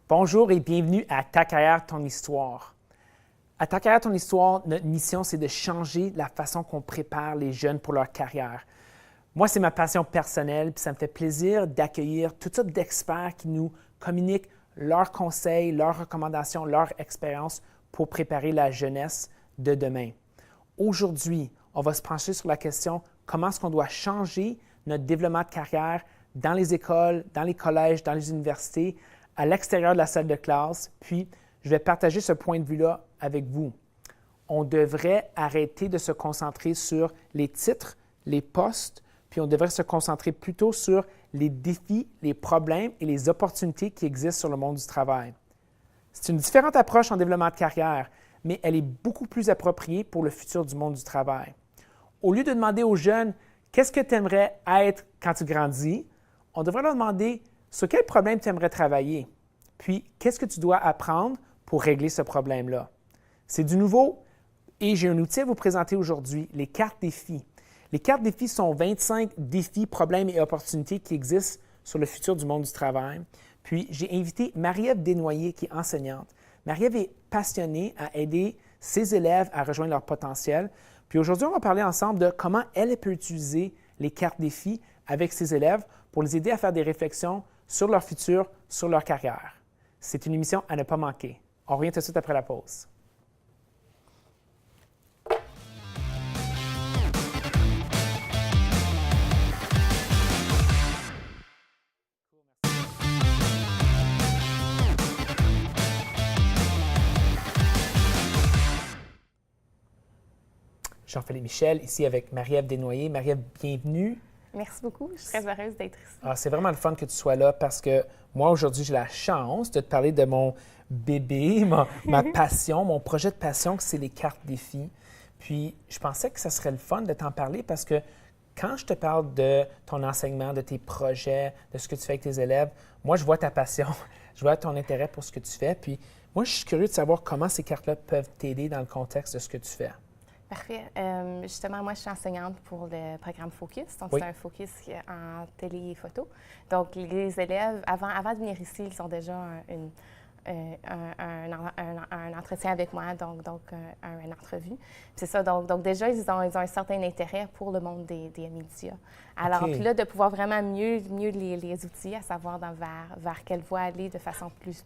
Bonjour et bienvenue à Ta carrière, ton histoire. À Ta carrière, ton histoire, notre mission, c'est de changer la façon qu'on prépare les jeunes pour leur carrière. Moi, c'est ma passion personnelle, puis ça me fait plaisir d'accueillir toutes sortes d'experts qui nous communiquent leurs conseils, leurs recommandations, leur expérience pour préparer la jeunesse de demain. Aujourd'hui, on va se pencher sur la question comment est-ce qu'on doit changer notre développement de carrière dans les écoles, dans les collèges, dans les universités, à l'extérieur de la salle de classe. Puis, je vais partager ce point de vue-là avec vous. On devrait arrêter de se concentrer sur les titres, les postes, puis on devrait se concentrer plutôt sur les défis, les problèmes et les opportunités qui existent sur le monde du travail. C'est une différente approche en développement de carrière, mais elle est beaucoup plus appropriée pour le futur du monde du travail. Au lieu de demander aux jeunes « Qu'est-ce que tu aimerais être quand tu grandis? » on devrait leur demander « Sur quel problème tu aimerais travailler? » Puis, qu'est-ce que tu dois apprendre pour régler ce problème-là? C'est du nouveau et j'ai un outil à vous présenter aujourd'hui, les cartes défis. Les cartes défis sont 25 défis, problèmes et opportunités qui existent sur le futur du monde du travail. Puis, j'ai invité Marie-Ève Desnoyers, qui est enseignante. Marie-Ève est passionnée à aider ses élèves à rejoindre leur potentiel. Puis aujourd'hui, on va parler ensemble de comment elle peut utiliser les cartes défis avec ses élèves pour les aider à faire des réflexions sur leur futur, sur leur carrière. C'est une émission à ne pas manquer. On revient tout de suite après la pause. Jean-Philippe Michel, ici avec Marie-Ève Desnoyers. Marie-Ève, bienvenue. Merci beaucoup. Je suis très heureuse d'être ici. C'est vraiment le fun que tu sois là parce que moi, aujourd'hui, j'ai la chance de te parler de mon bébé, ma passion, mon projet de passion, c'est les cartes défis. Puis, je pensais que ça serait le fun de t'en parler parce que quand je te parle de ton enseignement, de tes projets, de ce que tu fais avec tes élèves, moi, je vois ta passion, je vois ton intérêt pour ce que tu fais. Puis, moi, je suis curieux de savoir comment ces cartes-là peuvent t'aider dans le contexte de ce que tu fais. Parfait. Justement, moi, je suis enseignante pour le programme Focus. Donc, Oui. c'est un focus en télé et photo. Donc, les élèves, avant de venir ici, ils ont déjà un entretien avec moi, donc une entrevue. C'est ça. Donc, déjà, ils ont un certain intérêt pour le monde des médias. Alors, OK. puis là, de pouvoir vraiment mieux les outils, à savoir vers quelle voie aller de façon plus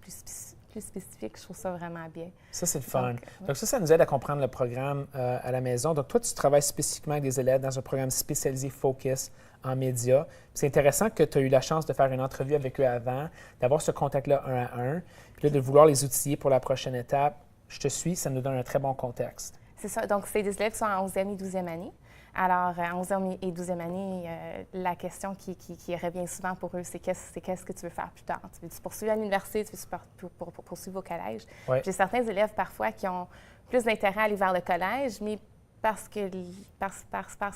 spécifique, je trouve ça vraiment bien. Ça, c'est le fun. Oui. Donc, ça nous aide à comprendre le programme à la maison. Donc, toi, tu travailles spécifiquement avec des élèves dans un programme spécialisé Focus en médias. C'est intéressant que tu as eu la chance de faire une entrevue avec eux avant, d'avoir ce contact-là un à un, puis là, de vouloir les outiller pour la prochaine étape. Je te suis, ça nous donne un très bon contexte. C'est ça. Donc, c'est des élèves qui sont en 11e et 12e année. Alors, en 11e et 12e année, la question qui revient souvent pour eux, c'est qu'est-ce que tu veux faire plus tard? Tu veux poursuivre à l'université? Tu veux poursuivre au collège? Oui. J'ai certains élèves parfois qui ont plus d'intérêt à aller vers le collège, mais parce que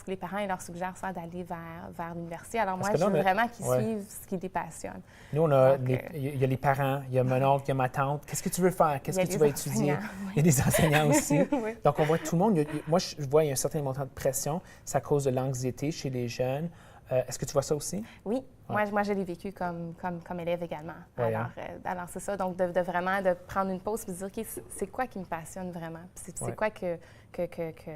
les parents ils leur suggèrent ça d'aller vers l'université. Alors moi, je veux vraiment qu'ils suivent ce qui les passionne. Nous, on a il y a les parents, il y a mon oncle, il y a ma tante. Qu'est-ce que tu veux faire? Qu'est-ce que tu vas étudier? Oui. Il y a des enseignants aussi. Oui. Donc, on voit tout le monde. Moi, je vois qu'il y a un certain montant de pression. C'est à cause de l'anxiété chez les jeunes. Est-ce que tu vois ça aussi? Oui, Ouais. moi je l'ai vécu comme élève également. Ouais, Alors c'est ça, donc de vraiment de prendre une pause et de dire, OK, c'est quoi qui me passionne vraiment? C'est quoi que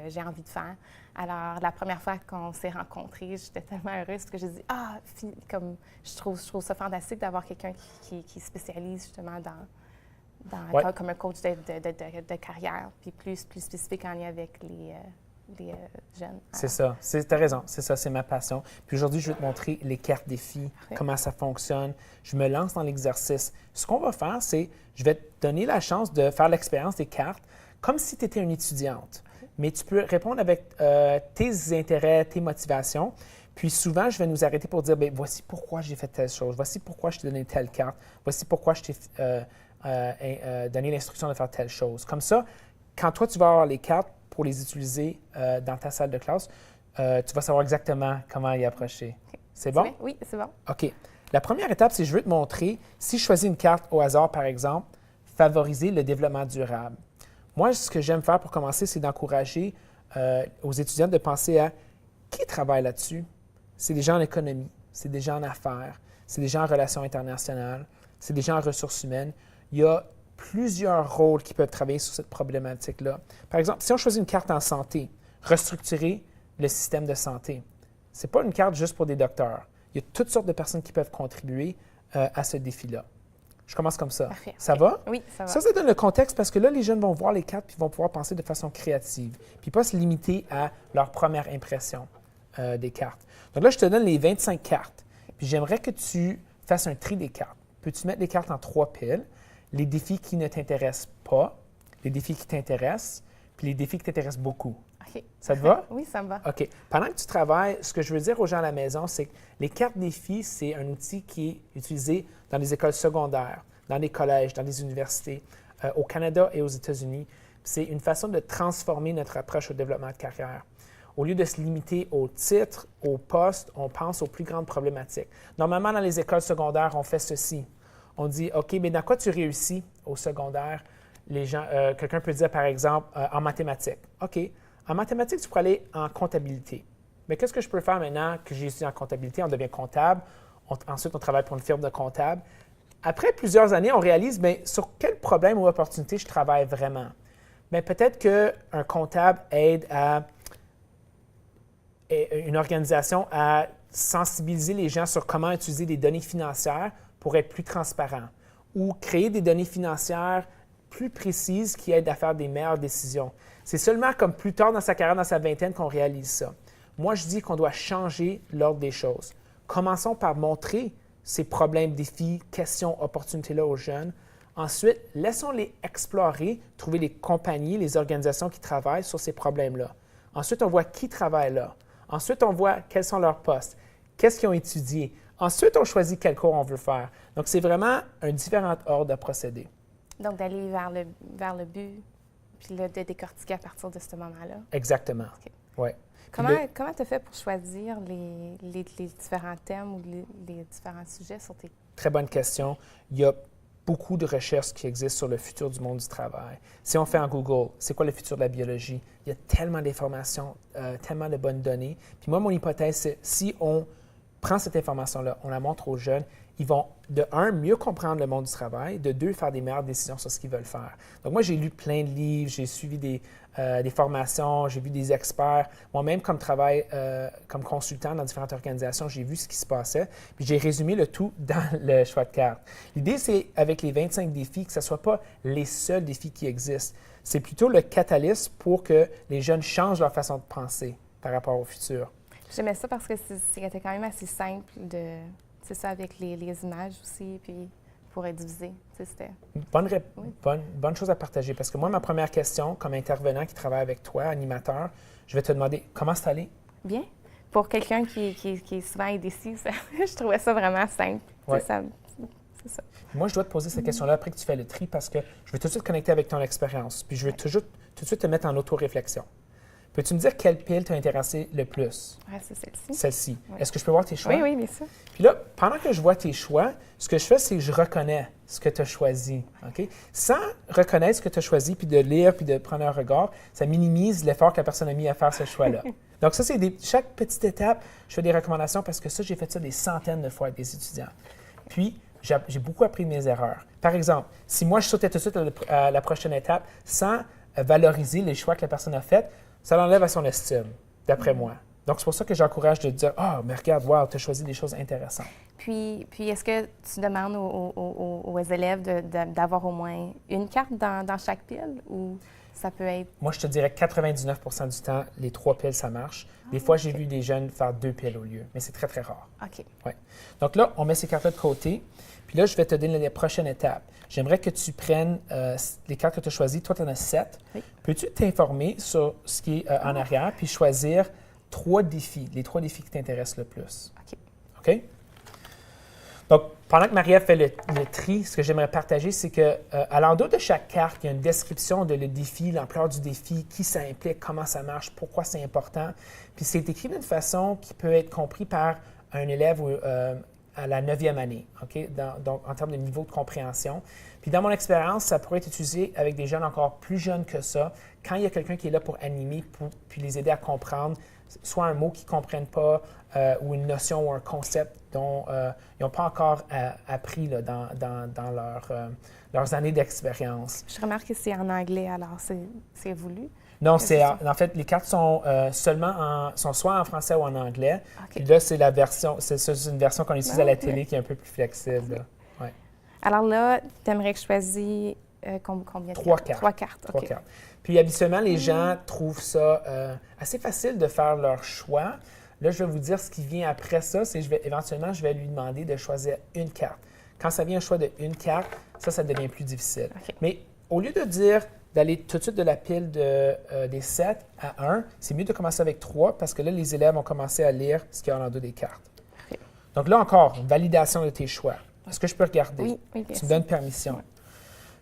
j'ai envie de faire? Alors, la première fois qu'on s'est rencontrés, j'étais tellement heureuse parce que j'ai dit, comme je trouve ça fantastique d'avoir quelqu'un qui spécialise justement comme un coach de carrière, puis plus spécifique en lien avec les jeunes. C'est ça. Tu as raison. C'est ça, c'est ma passion. Puis aujourd'hui, je vais te montrer les cartes défis, comment ça fonctionne. Je me lance dans l'exercice. Ce qu'on va faire, c'est je vais te donner la chance de faire l'expérience des cartes comme si tu étais une étudiante. Mais tu peux répondre avec tes intérêts, tes motivations. Puis souvent, je vais nous arrêter pour dire, bien, voici pourquoi j'ai fait telle chose. Voici pourquoi je t'ai donné telle carte. Voici pourquoi je t'ai donné l'instruction de faire telle chose. Comme ça, quand toi, tu vas avoir les cartes, pour les utiliser dans ta salle de classe, tu vas savoir exactement comment y approcher. Okay. C'est bon? Oui, c'est bon. OK. La première étape, c'est que je veux te montrer, si je choisis une carte au hasard, par exemple, favoriser le développement durable. Moi, ce que j'aime faire pour commencer, c'est d'encourager aux étudiants de penser à qui travaille là-dessus. C'est des gens en économie, c'est des gens en affaires, c'est des gens en relations internationales, c'est des gens en ressources humaines. il y a plusieurs rôles qui peuvent travailler sur cette problématique-là. Par exemple, si on choisit une carte en santé, restructurer le système de santé, ce n'est pas une carte juste pour des docteurs. Il y a toutes sortes de personnes qui peuvent contribuer à ce défi-là. Je commence comme ça. Parfait. Ça va? Oui, ça va. Ça donne le contexte parce que là, les jeunes vont voir les cartes puis vont pouvoir penser de façon créative, puis pas se limiter à leur première impression des cartes. Donc là, je te donne les 25 cartes, puis j'aimerais que tu fasses un tri des cartes. Peux-tu mettre les cartes en 3 piles? Les défis qui ne t'intéressent pas, les défis qui t'intéressent, puis les défis qui t'intéressent beaucoup. OK. Ça te va? Oui, ça me va. OK. Pendant que tu travailles, ce que je veux dire aux gens à la maison, c'est que les cartes défis, c'est un outil qui est utilisé dans les écoles secondaires, dans les collèges, dans les universités, au Canada et aux États-Unis. C'est une façon de transformer notre approche au développement de carrière. Au lieu de se limiter au titre, au poste, on pense aux plus grandes problématiques. Normalement, dans les écoles secondaires, on fait ceci. On dit, OK, mais dans quoi tu réussis au secondaire? Quelqu'un peut dire, par exemple, en mathématiques. OK, en mathématiques, tu pourrais aller en comptabilité. Mais qu'est-ce que je peux faire maintenant que j'ai étudié en comptabilité? On devient comptable. Ensuite, on travaille pour une firme de comptable. Après plusieurs années, on réalise, bien, sur quel problème ou opportunité je travaille vraiment? Bien, peut-être qu'un comptable aide une organisation à sensibiliser les gens sur comment utiliser des données financières pour être plus transparent ou créer des données financières plus précises qui aident à faire des meilleures décisions. C'est seulement comme plus tard dans sa carrière, dans sa vingtaine, qu'on réalise ça. Moi, je dis qu'on doit changer l'ordre des choses. Commençons par montrer ces problèmes, défis, questions, opportunités-là aux jeunes. Ensuite, laissons-les explorer, trouver les compagnies, les organisations qui travaillent sur ces problèmes-là. Ensuite, on voit qui travaille là. Ensuite, on voit quels sont leurs postes, qu'est-ce qu'ils ont étudié. Ensuite, on choisit quel cours on veut faire. Donc, c'est vraiment un différent ordre de procéder. Donc, d'aller vers le but, puis là, de décortiquer à partir de ce moment-là. Exactement. Okay. Oui. Comment tu as fait pour choisir les différents thèmes ou les différents sujets sur tes... Très bonne question. Il y a beaucoup de recherches qui existent sur le futur du monde du travail. Si on fait en Google, c'est quoi le futur de la biologie? Il y a tellement d'informations, tellement de bonnes données. Puis moi, mon hypothèse, c'est si on prend cette information-là, on la montre aux jeunes, ils vont, de un, mieux comprendre le monde du travail, de deux, faire des meilleures décisions sur ce qu'ils veulent faire. Donc moi, j'ai lu plein de livres, j'ai suivi des formations, j'ai vu des experts. Moi-même, comme travail, comme consultant dans différentes organisations, j'ai vu ce qui se passait, puis j'ai résumé le tout dans le choix de cartes. L'idée, c'est, avec les 25 défis, que ce ne soit pas les seuls défis qui existent. C'est plutôt le catalyse pour que les jeunes changent leur façon de penser par rapport au futur. J'aimais ça parce que c'était quand même assez simple de... C'est ça, avec les images aussi, puis pour être divisé. C'était... Bonne chose à partager, parce que moi, ma première question, comme intervenant qui travaille avec toi, animateur, je vais te demander, comment c'est allé? Bien. Pour quelqu'un qui est souvent indécis, je trouvais ça vraiment simple. Ouais. C'est ça. Moi, je dois te poser cette question-là après que tu fais le tri, parce que je veux tout de suite connecter avec ton expérience, puis je veux tout de suite te mettre en auto-réflexion. Peux-tu me dire quelle pile t'a intéressé le plus? Oui, c'est celle-ci. Celle-ci. Oui. Est-ce que je peux voir tes choix? Oui, bien sûr. Puis là, pendant que je vois tes choix, ce que je fais, c'est que je reconnais ce que tu as choisi. OK? Sans reconnaître ce que tu as choisi, puis de lire, puis de prendre un regard, ça minimise l'effort que la personne a mis à faire ce choix-là. Donc ça, c'est chaque petite étape, je fais des recommandations parce que ça, j'ai fait ça des centaines de fois avec des étudiants. Puis, j'ai beaucoup appris de mes erreurs. Par exemple, si moi, je sautais tout de suite à la prochaine étape sans valoriser les choix que la personne a faits, ça l'enlève à son estime, d'après moi. Donc, c'est pour ça que j'encourage de dire « Ah, mais regarde, wow, tu as choisi des choses intéressantes. » Puis est-ce que tu demandes aux élèves d'avoir au moins une carte dans chaque pile ou ça peut être... Moi, je te dirais 99% du temps, les 3 piles, ça marche. Des fois, j'ai vu des jeunes faire 2 piles au lieu, mais c'est très, très rare. OK. Ouais. Donc là, on met ces cartes-là de côté. Puis là, je vais te donner les prochaines étapes. J'aimerais que tu prennes les cartes que tu as choisies. Toi, tu en as 7. Oui. Peux-tu t'informer sur ce qui est en arrière, puis choisir 3 défis, les 3 défis qui t'intéressent le plus? OK. OK? Donc, pendant que Marie-Ève fait le tri, ce que j'aimerais partager, c'est qu'à l'endroit de chaque carte, il y a une description de le défi, l'ampleur du défi, qui ça implique, comment ça marche, pourquoi c'est important. Puis c'est écrit d'une façon qui peut être compris par un élève à la 9e année, OK? Donc, en termes de niveau de compréhension. Puis dans mon expérience, ça pourrait être utilisé avec des jeunes encore plus jeunes que ça, quand il y a quelqu'un qui est là pour animer, puis les aider à comprendre soit un mot qu'ils ne comprennent pas ou une notion ou un concept dont ils n'ont pas encore appris là, dans leurs années d'expérience. Je remarque que c'est en anglais, alors c'est voulu. Non, en fait, les cartes sont sont soit en français ou en anglais. OK. Puis là, c'est une version qu'on utilise à la télé qui est un peu plus flexible. Là. Ouais. Alors là, tu aimerais que je choisisse combien de 3 cartes? cartes. 3 cartes. 3 OK. cartes. Puis habituellement, les gens trouvent ça assez facile de faire leur choix. Là, je vais vous dire ce qui vient après ça. C'est éventuellement, je vais lui demander de choisir une carte. Quand ça vient un choix de une carte, ça devient plus difficile. OK. Mais au lieu de dire d'aller tout de suite de la pile des 7 à 1, c'est mieux de commencer avec 3 parce que là, les élèves ont commencé à lire ce qu'il y a en dos des cartes. OK. Donc là encore, une validation de tes choix. Est-ce que je peux regarder? Oui, bien Tu sûr. me donnes permission. Ouais.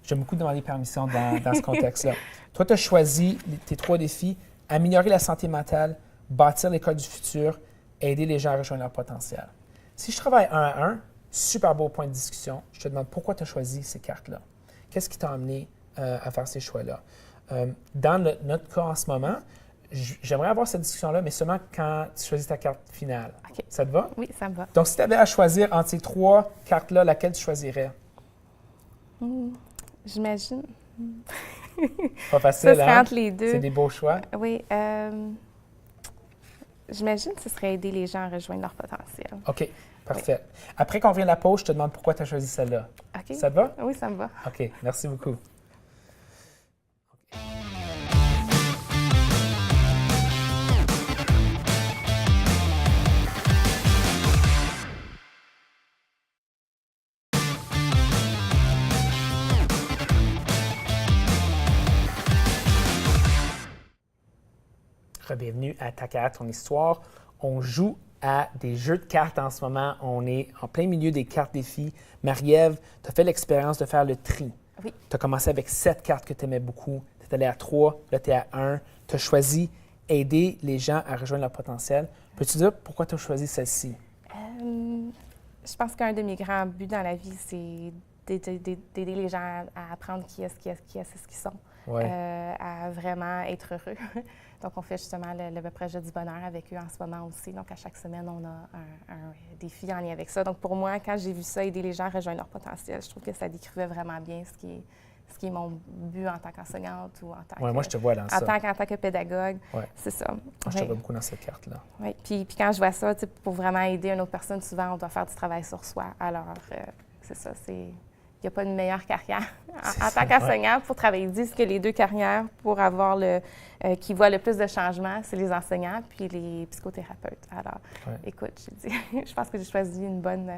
J'aime beaucoup demander permission dans ce contexte-là. Toi, tu as choisi tes 3 défis: améliorer la santé mentale, bâtir l'école du futur, aider les gens à rejoindre leur potentiel. Si je travaille 1 à 1, super beau point de discussion. Je te demande pourquoi tu as choisi ces cartes-là. Qu'est-ce qui t'a amené à faire ces choix-là? Dans notre cas en ce moment, j'aimerais avoir cette discussion-là, mais seulement quand tu choisis ta carte finale. OK. Ça te va? Oui, ça me va. Donc, si tu avais à choisir entre ces 3 cartes-là, laquelle tu choisirais? J'imagine. Pas Ça facile, serait hein? entre les deux. C'est des beaux choix. Oui. J'imagine que ce serait aider les gens à rejoindre leur potentiel. OK, parfait. Après qu'on revienne à la pause, je te demande pourquoi tu as choisi celle-là. OK. Ça te va? Oui, ça me va. OK, merci beaucoup. Bienvenue à Ta carrière, ton histoire. On joue à des jeux de cartes en ce moment. On est en plein milieu des cartes défis. Marie-Ève, tu as fait l'expérience de faire le tri. Oui. Tu as commencé avec 7 cartes que tu aimais beaucoup. Tu es allé à 3, là tu es à 1. Tu as choisi aider les gens à rejoindre leur potentiel. Peux-tu dire pourquoi tu as choisi celle-ci? Je pense qu'un de mes grands buts dans la vie, c'est d'aider les gens à apprendre qui est-ce qu'ils sont, Ouais. à vraiment être heureux. Donc, on fait justement le projet du bonheur avec eux en ce moment aussi. Donc, à chaque semaine, on a un défi en lien avec ça. Donc, pour moi, quand j'ai vu ça, aider les gens à rejoindre leur potentiel, je trouve que ça décrivait vraiment bien ce qui est mon but en tant qu'enseignante ou en tant Moi, je te vois dans ça. en tant que pédagogue. Ouais. C'est ça. Moi, je te vois beaucoup dans cette carte-là. Oui. Puis quand je vois ça, pour vraiment aider une autre personne, souvent, on doit faire du travail sur soi. Alors, c'est ça, il n'y a pas une meilleure carrière en tant qu'enseignant pour travailler. Ils disent que les 2 carrières pour avoir qui voient le plus de changements, c'est les enseignants puis les psychothérapeutes. Alors, écoute, je pense que j'ai choisi une bonne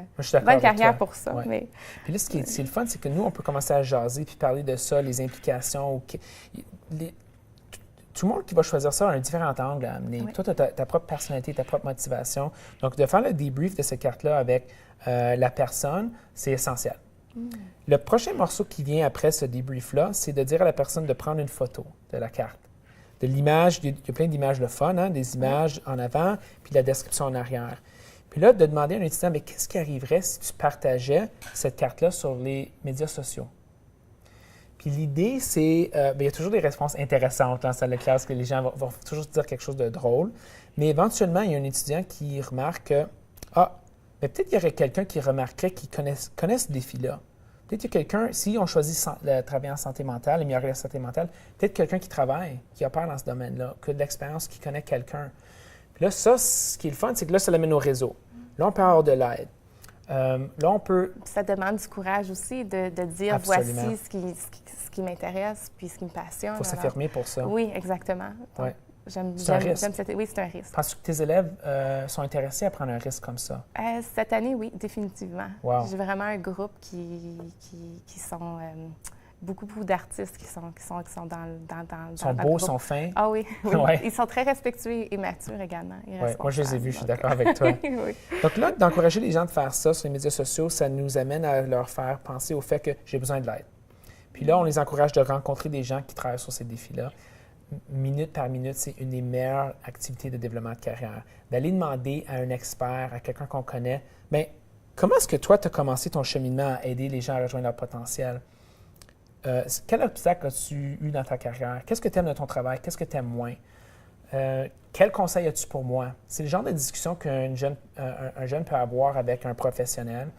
carrière pour ça. Ouais. Mais, puis là, ce qui est le fun, c'est que nous, on peut commencer à jaser puis parler de ça, les implications. Tout le monde qui va choisir ça a un différent angle à amener. Oui. Toi, tu as ta propre personnalité, ta propre motivation. Donc, de faire le débrief de cette carte-là avec la personne, c'est essentiel. Le prochain morceau qui vient après ce débrief-là, c'est de dire à la personne de prendre une photo de la carte. De l'image, il y a plein d'images de fun, hein, des images en avant, puis la description en arrière. Puis là, de demander à un étudiant, mais qu'est-ce qui arriverait si tu partageais cette carte-là sur les médias sociaux? Puis l'idée, c'est, il y a toujours des réponses intéressantes dans la salle de classe, que les gens vont toujours dire quelque chose de drôle, mais éventuellement, il y a un étudiant qui remarque que, mais peut-être qu'il y aurait quelqu'un qui remarquerait qu'il connaît ce défi-là. Peut-être qu'il y a quelqu'un, si on choisit de travailler en santé mentale, améliorer la santé mentale, peut-être quelqu'un qui travaille, qui opère dans ce domaine-là, qui a de l'expérience, qui connaît quelqu'un. Puis là, ça, ce qui est le fun, c'est que là, ça l'amène au réseau. Là, on peut avoir de l'aide. Là, on peut... Ça demande du courage aussi de dire Absolument. Voici ce qui m'intéresse puis ce qui me passionne. Il faut s'affirmer pour ça. Oui, exactement. Donc, Ouais. J'aime C'est un risque. Oui, c'est un risque. Penses-tu que tes élèves sont intéressés à prendre un risque comme ça? Cette année, oui, définitivement. Wow. J'ai vraiment un groupe qui sont beaucoup d'artistes qui sont dans Ils sont beaux, sont fins. Ah oui, oui. Ouais. Ils sont très respectueux et matures également. Ouais, moi, je les ai vus, je suis d'accord avec toi. Oui. Donc là, d'encourager les gens de faire ça sur les médias sociaux, ça nous amène à leur faire penser au fait que j'ai besoin de l'aide. Puis là, on les encourage de rencontrer des gens qui travaillent sur ces défis-là. Minute par minute, c'est une des meilleures activités de développement de carrière. D'aller demander à un expert, à quelqu'un qu'on connaît, bien, comment est-ce que toi, tu as commencé ton cheminement à aider les gens à rejoindre leur potentiel? Quel obstacle as-tu eu dans ta carrière? Qu'est-ce que tu aimes de ton travail? Qu'est-ce que tu aimes moins? Quel conseil as-tu pour moi? C'est le genre de discussion qu'un jeune, un jeune peut avoir avec un professionnel.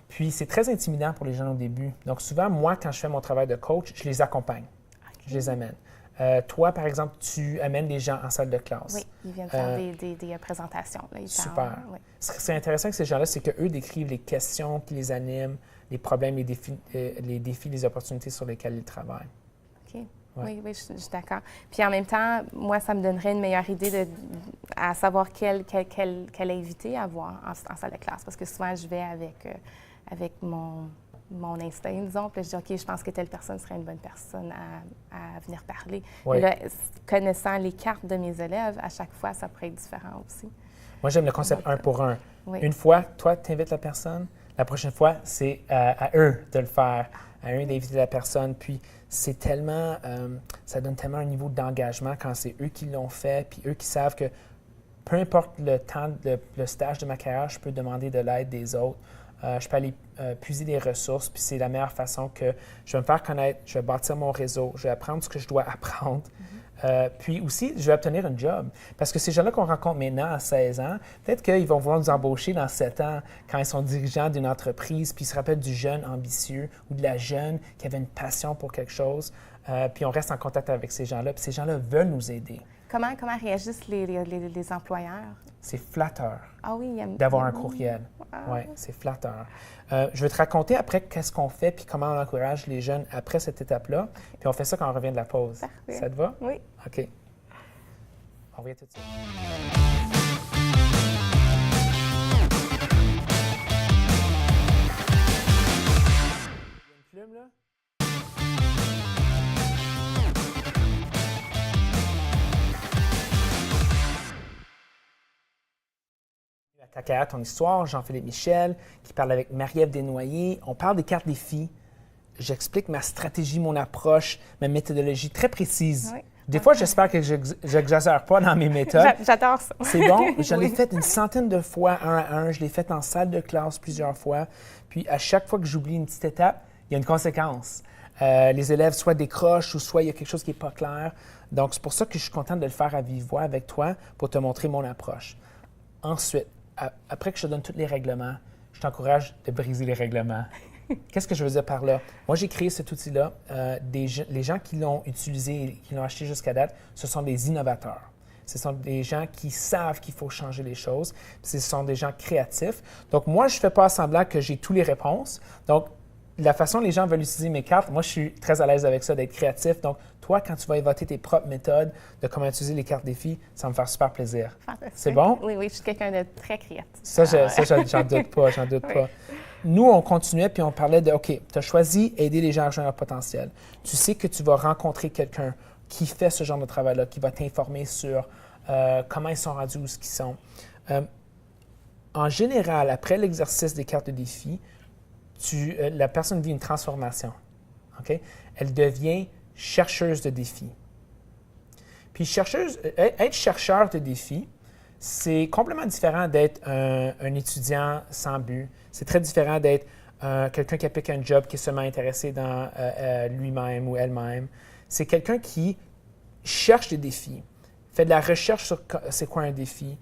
Puis, c'est très intimidant pour les jeunes au début. Donc, souvent, moi, quand je fais mon travail de coach, je les accompagne. Okay. Je les amène. Toi, par exemple, tu amènes des gens en salle de classe. Oui, ils viennent faire des présentations. Là, super. Parlent, oui. Ce qui est intéressant avec ces gens-là, c'est qu'eux décrivent les questions qui les animent, les problèmes, les défis, les opportunités sur lesquelles ils travaillent. OK. Ouais. Oui, je suis d'accord. Puis en même temps, moi, ça me donnerait une meilleure idée à savoir quel invité avoir en salle de classe. Parce que souvent, je vais avec mon instinct, disons. Puis je dis, OK, je pense que telle personne serait une bonne personne à venir parler. Oui. Et là, connaissant les cartes de mes élèves, à chaque fois, ça pourrait être différent aussi. Moi, j'aime le concept un pour un. Oui. Une fois, toi, tu invites la personne. La prochaine fois, c'est à eux de le faire, à eux d'inviter la personne. Puis, c'est tellement, ça donne tellement un niveau d'engagement quand c'est eux qui l'ont fait, puis eux qui savent que peu importe le temps, le stage de ma carrière, je peux demander de l'aide des autres. Je peux aller puiser des ressources, puis c'est la meilleure façon que je vais me faire connaître, je vais bâtir mon réseau, je vais apprendre ce que je dois apprendre. Puis aussi, je vais obtenir un job. Parce que ces gens-là qu'on rencontre maintenant à 16 ans, peut-être qu'ils vont vouloir nous embaucher dans 7 ans quand ils sont dirigeants d'une entreprise, puis ils se rappellent du jeune ambitieux ou de la jeune qui avait une passion pour quelque chose. Puis on reste en contact avec ces gens-là, puis ces gens-là veulent nous aider. Comment réagissent les employeurs? C'est flatteur d'avoir un courriel. Oui, c'est flatteur. Je vais te raconter après qu'est-ce qu'on fait puis comment on encourage les jeunes après cette étape-là. Puis on fait ça quand on revient de la pause. Parfait. Ça te va? Oui. OK. On revient tout de suite. Il y a une plume, là? Ta carrière, ton histoire, Jean-Philippe Michel, qui parle avec Marie-Ève Desnoyers. On parle des cartes défis. J'explique ma stratégie, mon approche, ma méthodologie très précise. Oui. Des fois, j'espère que je n'exagère pas dans mes méthodes. J'adore ça. C'est bon. Je l'ai fait une centaine de fois, un à un. Je l'ai fait en salle de classe plusieurs fois. Puis, à chaque fois que j'oublie une petite étape, il y a une conséquence. Les élèves soit décrochent ou soit il y a quelque chose qui n'est pas clair. Donc, c'est pour ça que je suis contente de le faire à vive voix avec toi pour te montrer mon approche. Ensuite, après que je te donne tous les règlements, je t'encourage de briser les règlements. Qu'est-ce que je veux dire par là? Moi, j'ai créé cet outil-là. Les gens qui l'ont utilisé et qui l'ont acheté jusqu'à date, ce sont des innovateurs. Ce sont des gens qui savent qu'il faut changer les choses. Ce sont des gens créatifs. Donc, moi, je ne fais pas semblant que j'ai toutes les réponses. Donc, la façon dont les gens veulent utiliser mes cartes, moi, je suis très à l'aise avec ça, d'être créatif. Donc, toi, quand tu vas inventer tes propres méthodes de comment utiliser les cartes défis, ça va me faire super plaisir. Fantastique. C'est bon? Oui, je suis quelqu'un de très créatif. Ça, j'en doute pas, pas. Nous, on continuait puis on parlait de, OK, tu as choisi aider les gens à rejoindre leur potentiel. Tu sais que tu vas rencontrer quelqu'un qui fait ce genre de travail-là, qui va t'informer sur comment ils sont rendus, où ils sont. En général, après l'exercice des cartes de défi, la personne vit une transformation. Okay? Elle devient chercheuse de défis. Puis être chercheur de défis, c'est complètement différent d'être un étudiant sans but. C'est très différent d'être quelqu'un qui applique un job qui est seulement intéressé dans lui-même ou elle-même. C'est quelqu'un qui cherche des défis, fait de la recherche sur c'est quoi un défi,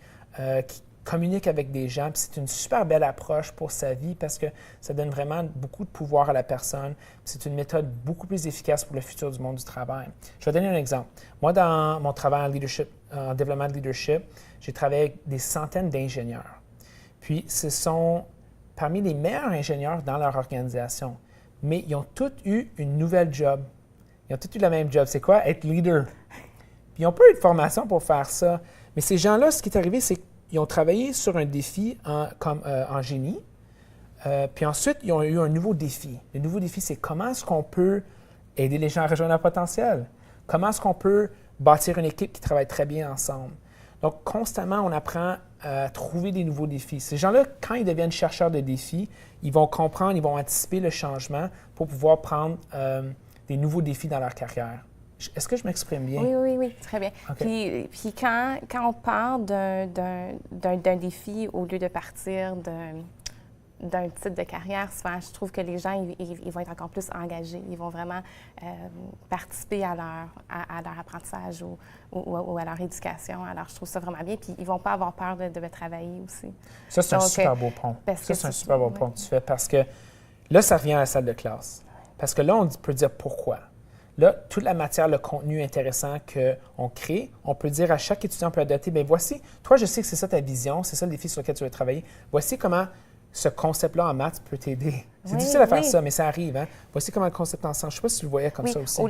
qui communique avec des gens. Puis c'est une super belle approche pour sa vie parce que ça donne vraiment beaucoup de pouvoir à la personne. C'est une méthode beaucoup plus efficace pour le futur du monde du travail. Je vais donner un exemple. Moi, dans mon travail en leadership, en développement de leadership, j'ai travaillé avec des centaines d'ingénieurs. Puis ce sont parmi les meilleurs ingénieurs dans leur organisation. Mais ils ont tous eu une nouvelle job. Ils ont tous eu le même job. C'est quoi? Être leader. Puis ils n'ont pas eu de formation pour faire ça. Mais ces gens-là, ce qui est arrivé, c'est qu'ils ont travaillé sur un défi en génie. Puis ensuite, ils ont eu un nouveau défi. Le nouveau défi, c'est comment est-ce qu'on peut aider les gens à rejoindre leur potentiel? Comment est-ce qu'on peut bâtir une équipe qui travaille très bien ensemble? Donc, constamment, on apprend à trouver des nouveaux défis. Ces gens-là, quand ils deviennent chercheurs de défis, ils vont comprendre, ils vont anticiper le changement pour pouvoir prendre des nouveaux défis dans leur carrière. Est-ce que je m'exprime bien? Oui, très bien. Okay. Puis quand on part d'un défi, au lieu de partir d'un titre de carrière, souvent, je trouve que les gens, ils vont être encore plus engagés. Ils vont vraiment participer à leur apprentissage ou à leur éducation. Alors, je trouve ça vraiment bien. Puis, ils ne vont pas avoir peur de travailler aussi. Ça, c'est un super beau point. Ça, c'est un super beau point que tu fais parce que là, ça revient à la salle de classe. Parce que là, on peut dire pourquoi. Là, toute la matière, le contenu intéressant qu'on crée, on peut dire à chaque étudiant, on peut adapter, bien voici, toi, je sais que c'est ça ta vision, c'est ça le défi sur lequel tu veux travailler. Voici comment ce concept-là en maths peut t'aider. C'est difficile à faire ça, mais ça arrive. Hein? Voici comment le concept ensemble. Je ne sais pas si tu le voyais comme ça aussi. Au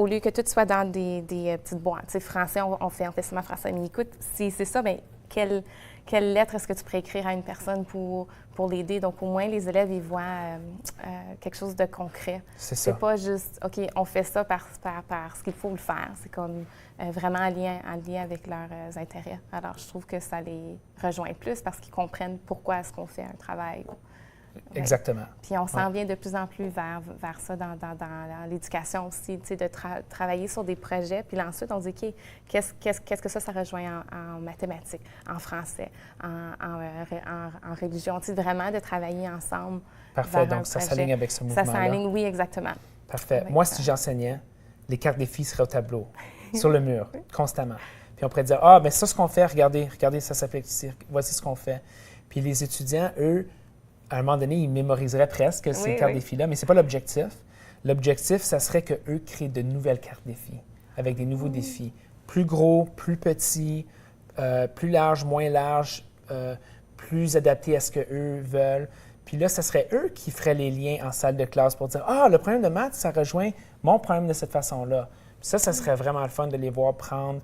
lieu que tout soit dans des petites boîtes. Tu sais, français, on fait seulement français. Mais écoute, si c'est ça, bien, quelle lettre est-ce que tu pourrais écrire à une personne pour l'aider? Donc, au moins, les élèves, ils voient quelque chose de concret. C'est pas juste, OK, on fait ça parce qu'il faut le faire. C'est comme vraiment en lien avec leurs intérêts. Alors, je trouve que ça les rejoint plus parce qu'ils comprennent pourquoi est-ce qu'on fait un travail. Exactement. Puis on s'en vient de plus en plus vers ça dans l'éducation aussi, tu sais, de travailler sur des projets. Puis là, ensuite, on dit, OK, qu'est-ce que ça rejoint en mathématiques, en français, en religion, tu sais, vraiment de travailler ensemble. Parfait, donc ça s'aligne avec ce mouvement-là. Ça s'aligne, oui, exactement. Parfait. Moi, si j'enseignais, les cartes défis seraient au tableau, sur le mur, constamment. Puis on pourrait dire, ah, bien ça, ce qu'on fait, regardez, ça s'applique ici, voici ce qu'on fait. Puis les étudiants, eux, à un moment donné, ils mémoriseraient presque ces cartes défis-là, mais ce n'est pas l'objectif. L'objectif, ça serait qu'eux créent de nouvelles cartes défis, avec des nouveaux défis. Plus gros, plus petits, plus larges, moins larges, plus adaptés à ce qu'eux veulent. Puis là, ce serait eux qui feraient les liens en salle de classe pour dire « Ah, le problème de maths, ça rejoint mon problème de cette façon-là. » Ça serait vraiment le fun de les voir prendre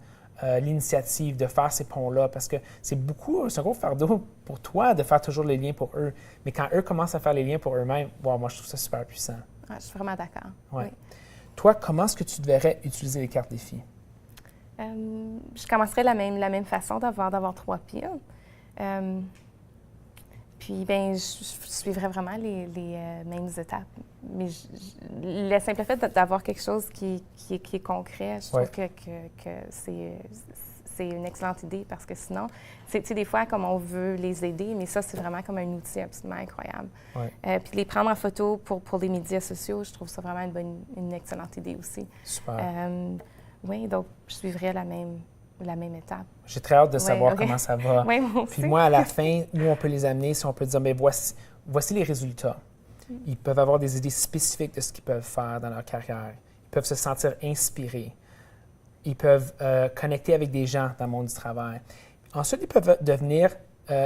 l'initiative de faire ces ponts-là, parce que c'est un gros fardeau pour toi de faire toujours les liens pour eux. Mais quand eux commencent à faire les liens pour eux-mêmes, moi, je trouve ça super puissant. Ouais, je suis vraiment d'accord. Ouais. Oui. Toi, comment est-ce que tu devrais utiliser les cartes défis? Je commencerais la même façon d'avoir 3 piles. Puis, bien, je suivrais vraiment les mêmes étapes. Mais le simple fait d'avoir quelque chose qui est concret, je trouve que c'est une excellente idée parce que sinon, tu sais, des fois, comme on veut les aider, mais ça, c'est vraiment comme un outil absolument incroyable. Ouais. Puis les prendre en photo pour les médias sociaux, je trouve ça vraiment une excellente idée aussi. Super. Oui, donc je suivrais la même étape. J'ai très hâte de savoir comment ça va. Oui, moi aussi. Puis moi, à la fin, où on peut les amener, si on peut dire, bien, voici les résultats. Ils peuvent avoir des idées spécifiques de ce qu'ils peuvent faire dans leur carrière. Ils peuvent se sentir inspirés. Ils peuvent connecter avec des gens dans le monde du travail. Ensuite, ils peuvent devenir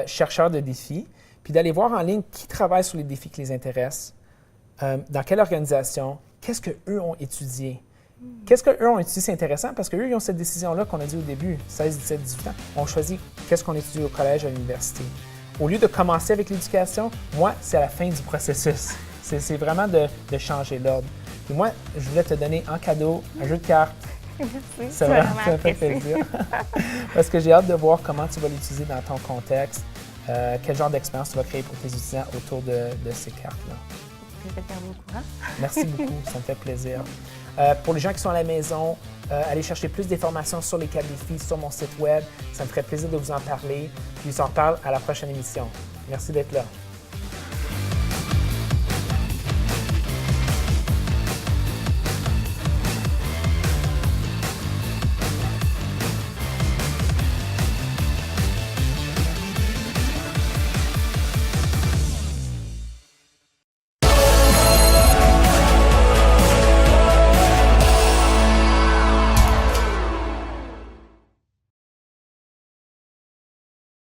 chercheurs de défis, puis d'aller voir en ligne qui travaille sur les défis qui les intéressent, dans quelle organisation, qu'est-ce qu'eux ont étudié. Qu'est-ce qu'eux ont étudié, c'est intéressant parce qu'eux, ils ont cette décision-là qu'on a dit au début, 16, 17, 18 ans. On choisit qu'est-ce qu'on étudie au collège, à l'université. Au lieu de commencer avec l'éducation, moi, c'est à la fin du processus. C'est vraiment de changer l'ordre. Et moi, je voulais te donner en cadeau un jeu de cartes. Merci, Ça me fait plaisir. Parce que j'ai hâte de voir comment tu vas l'utiliser dans ton contexte, quel genre d'expérience tu vas créer pour tes étudiants autour de ces cartes-là. Je vais te garder au courant. Merci beaucoup, ça me fait plaisir. Pour les gens qui sont à la maison, allez chercher plus d'informations sur les cartes défis sur mon site web. Ça me ferait plaisir de vous en parler. Puis je vous en reparle à la prochaine émission. Merci d'être là.